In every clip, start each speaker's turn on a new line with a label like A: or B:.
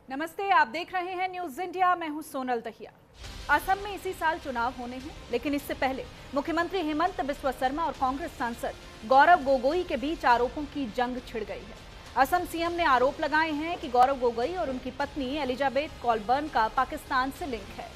A: नमस्ते, आप देख रहे हैं न्यूज इंडिया। मैं हूं सोनल दहिया। असम में इसी साल चुनाव होने हैं, लेकिन इससे पहले मुख्यमंत्री हेमंत बिस्वा शर्मा और कांग्रेस सांसद गौरव गोगोई के बीच आरोपों की जंग छिड़ गई है। असम सीएम ने आरोप लगाए हैं कि गौरव गोगोई और उनकी पत्नी एलिजाबेथ कॉलबर्न का पाकिस्तान से लिंक है।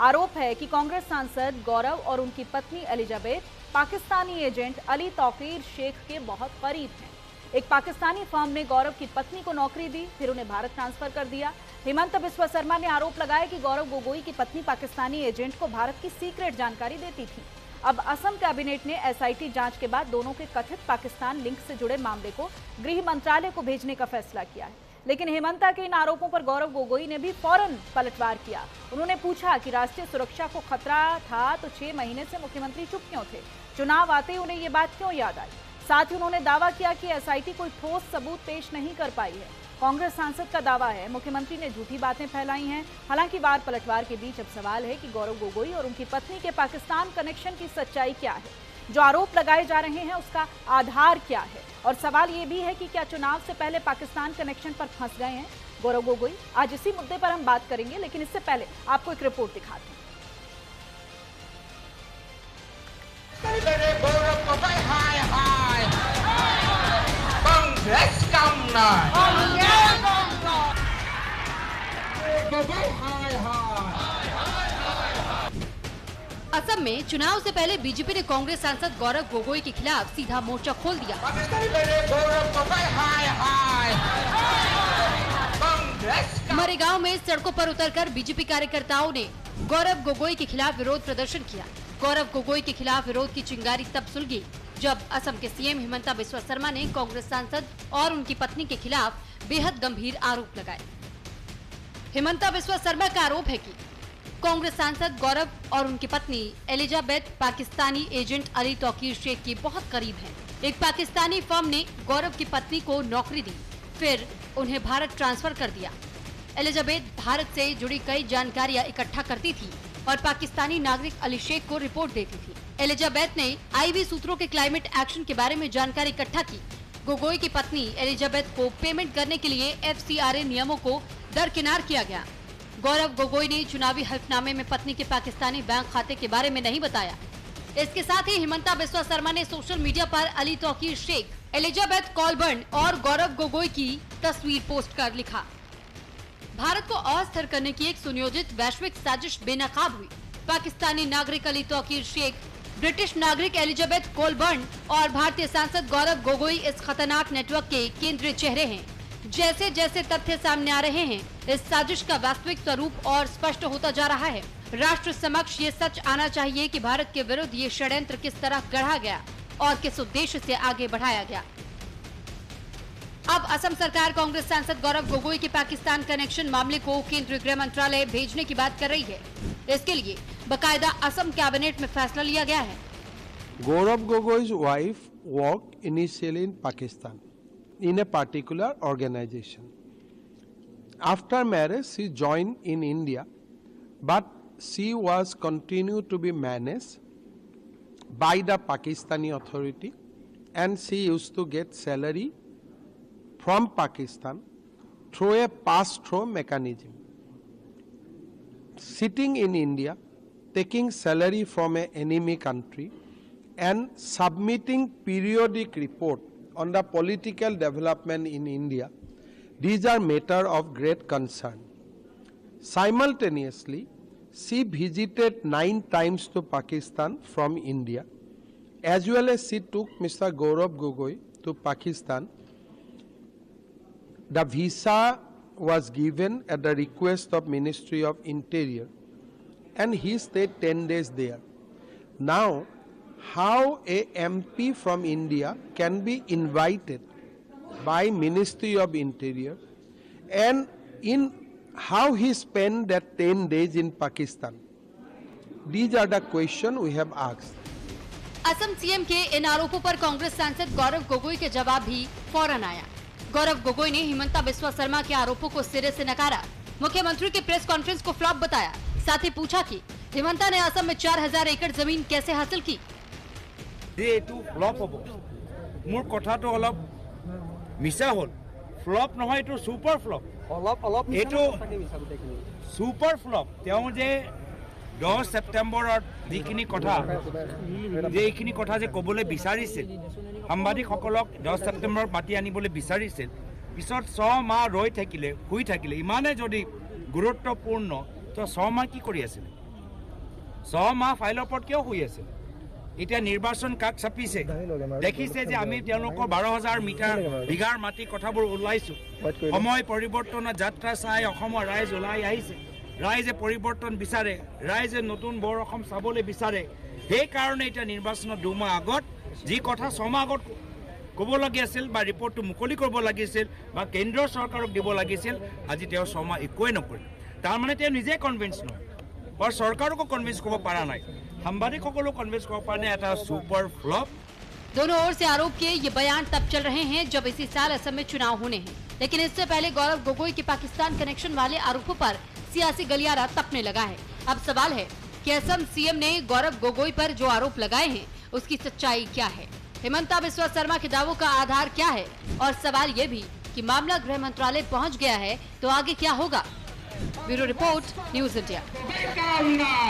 A: आरोप है कि कांग्रेस सांसद गौरव और उनकी पत्नी एलिजाबेथ पाकिस्तानी एजेंट अली तौकीर शेख के बहुत करीब हैं। एक पाकिस्तानी फर्म ने गौरव की पत्नी को नौकरी दी, फिर उन्हें भारत ट्रांसफर कर दिया। हेमंत बिस्वा शर्मा ने आरोप लगाया कि गौरव गोगोई की पत्नी पाकिस्तानी एजेंट को भारत की सीक्रेट जानकारी देती थी। अब असम कैबिनेट ने एसआईटी जांच के बाद दोनों के कथित पाकिस्तान लिंक से जुड़े मामले को गृह मंत्रालय को भेजने का फैसला किया है। लेकिन हेमंता के इन आरोपों पर गौरव गोगोई ने भी फौरन पलटवार किया। उन्होंने पूछा कि राष्ट्रीय सुरक्षा को खतरा था तो 6 महीने से मुख्यमंत्री चुप क्यों थे? चुनाव आते ही उन्हें ये बात क्यों याद आई? साथ ही उन्होंने दावा किया कि एसआईटी कोई ठोस सबूत पेश नहीं कर पाई है। कांग्रेस सांसद का दावा है मुख्यमंत्री ने झूठी बातें फैलाई हैं। हालांकि वार पलटवार के बीच अब सवाल है कि गौरव गोगोई और उनकी पत्नी के पाकिस्तान कनेक्शन की सच्चाई क्या है, जो आरोप लगाए जा रहे हैं उसका आधार क्या है, और सवाल ये भी है कि क्या चुनाव से पहले पाकिस्तान कनेक्शन पर फंस गए हैं गौरव गोगोई। आज इसी मुद्दे पर हम बात करेंगे, लेकिन इससे पहले आपको एक रिपोर्ट दिखाते हैं।
B: असम में चुनाव से पहले बीजेपी ने कांग्रेस सांसद गौरव गोगोई के खिलाफ सीधा मोर्चा खोल दिया। मरेगांव में सड़कों पर उतरकर बीजेपी कार्यकर्ताओं ने गौरव गोगोई के खिलाफ विरोध प्रदर्शन किया। गौरव गोगोई के खिलाफ विरोध की चिंगारी तब सुलगी जब असम के सीएम हेमंता बिस्वा शर्मा ने कांग्रेस सांसद और उनकी पत्नी के खिलाफ बेहद गंभीर आरोप लगाए। हेमंता बिस्वा शर्मा का आरोप है कि कांग्रेस सांसद गौरव और उनकी पत्नी एलिजाबेथ पाकिस्तानी एजेंट अली तौकीर शेख के बहुत करीब हैं। एक पाकिस्तानी फर्म ने गौरव की पत्नी को नौकरी दी, फिर उन्हें भारत ट्रांसफर कर दिया। एलिजाबेथ भारत से जुड़ी कई जानकारियां इकट्ठा करती थी और पाकिस्तानी नागरिक अली शेख को रिपोर्ट देती थी। एलिजाबेथ ने आईवी सूत्रों के क्लाइमेट एक्शन के बारे में जानकारी इकट्ठा की। गोगोई की पत्नी एलिजाबेथ को पेमेंट करने के लिए FCRA नियमों को दरकिनार किया गया। गौरव गोगोई ने चुनावी हल्फनामे में पत्नी के पाकिस्तानी बैंक खाते के बारे में नहीं बताया। इसके साथ ही हेमंता बिस्वा शर्मा ने सोशल मीडिया पर अली तौकीर शेख, एलिजाबेथ कॉलबर्न और गौरव गोगोई की तस्वीर पोस्ट कर लिखा। भारत को अस्थिर करने की एक सुनियोजित वैश्विक साजिश बेनकाब हुई। पाकिस्तानी नागरिक अली तौकीर शेख, ब्रिटिश नागरिक एलिजाबेथ कॉलबर्न और भारतीय सांसद गौरव गोगोई इस खतरनाक नेटवर्क के केंद्रीय चेहरे हैं। जैसे जैसे तथ्य सामने आ रहे हैं, इस साजिश का वास्तविक स्वरूप और स्पष्ट होता जा रहा है। राष्ट्र समक्ष ये सच आना चाहिए कि भारत के विरुद्ध ये षड्यंत्र किस तरह गढ़ा गया और किस उद्देश्य से आगे बढ़ाया गया। अब असम सरकार कांग्रेस सांसद गौरव गोगोई के पाकिस्तान कनेक्शन मामले को केंद्रीय गृह मंत्रालय भेजने की बात कर रही है। इसके लिए बकायदा असम कैबिनेट में फैसला लिया गया है।
C: Gaurav Gogoi's wife worked initially in Pakistan in a particular organization. After marriage, she joined in India, but she was continued to be managed by the Pakistani authority, and she used to get salary from Pakistan through a pass-through mechanism. Sitting in India, taking salary from an enemy country, and submitting periodic report on the political development in India, these are matter of great concern. Simultaneously, she visited 9 times to Pakistan from India, as well as she took Mr. Gaurav Gogoi to Pakistan. The visa was given at the request of Ministry of Interior, and he stayed 10 days there. Now, how a MP from India can be invited by Ministry of Interior, and in how he spent that 10 days in Pakistan? These are the questions we have asked.
B: Assam CM के इन आरोपों पर कांग्रेस सांसद गौरव गोगोई के जवाब भी फौरन आया। गौरव गोगोई ने हेमंता बिस्वा शर्मा के आरोपों को सिरे से नकारा। मुख्यमंत्री की प्रेस कॉन्फ्रेंस को फ्लॉप बताया। साथ ही पूछा कि हेमंता ने असम में 4000 एकड़ जमीन कैसे हासिल की।
D: ये फ्लॉप हो मोर कथा तो अलग मिसा हल ফ্লপ নহয়, এইটো ছুপাৰ ফ্লপ। এইটো ছুপাৰ ফ্লপ। তেওঁ যে 10 ছেপ্টেম্বৰত যিখিনি কথা যে ক'বলৈ বিচাৰিছিল, সাংবাদিকসকলক 10 ছেপ্টেম্বৰত মাতি আনিবলৈ বিচাৰিছিল, পিছত 6 মাহ ৰৈ থাকিলে, শুই থাকিলে। ইমানে যদি গুৰুত্বপূৰ্ণ, তো 6 মাহ কি কৰি আছিল? 6 মাহ ফাইলৰ ওপৰত কিয় শুই আছিল? এতিয়া নিৰ্বাচন কাষ চাপিছে, দেখিছে যে আমি তেওঁলোকৰ 12,000 বিঘাৰ মাটি কথাবোৰ ওলাইছোঁ। সময় পৰিৱৰ্তনৰ যাত্ৰা চাই অসমৰ ৰাইজ ওলাই আহিছে। ৰাইজে পৰিৱৰ্তন বিচাৰে, ৰাইজে নতুন বৰ অসম চাবলৈ বিচাৰে। সেইকাৰণে এতিয়া নিৰ্বাচনৰ 2 মাহ আগত যি কথা 6 মাহ আগত ক'ব লাগি আছিল বা ৰিপৰ্টটো মুকলি কৰিব লাগিছিল বা কেন্দ্ৰীয় চৰকাৰক দিব লাগিছিল, আজি তেওঁ 6 মাহ একোৱে নকৰিলে। তাৰমানে তেওঁ নিজে কনভিন্স নহয়, বা চৰকাৰকো কনভিন্স কৰিব পৰা নাই, সাংবাদিকসকলক কনভিন্স কৰিব পৰা নাই। এটা সুपर फ्लॉप।
B: दोनों ओर से आरोप के ये बयान तब चल रहे हैं जब इसी साल असम में चुनाव होने हैं, लेकिन इससे पहले गौरव गोगोई के पाकिस्तान कनेक्शन वाले आरोपों पर सियासी गलियारा तपने लगा है। अब सवाल है कि असम सीएम ने गौरव गोगोई पर जो आरोप लगाए हैं उसकी सच्चाई क्या है, हिमंता बिस्वा शर्मा के दावों का आधार क्या है, और सवाल ये भी कि मामला गृह मंत्रालय पहुंच गया है तो आगे क्या होगा। Bureau report, news India.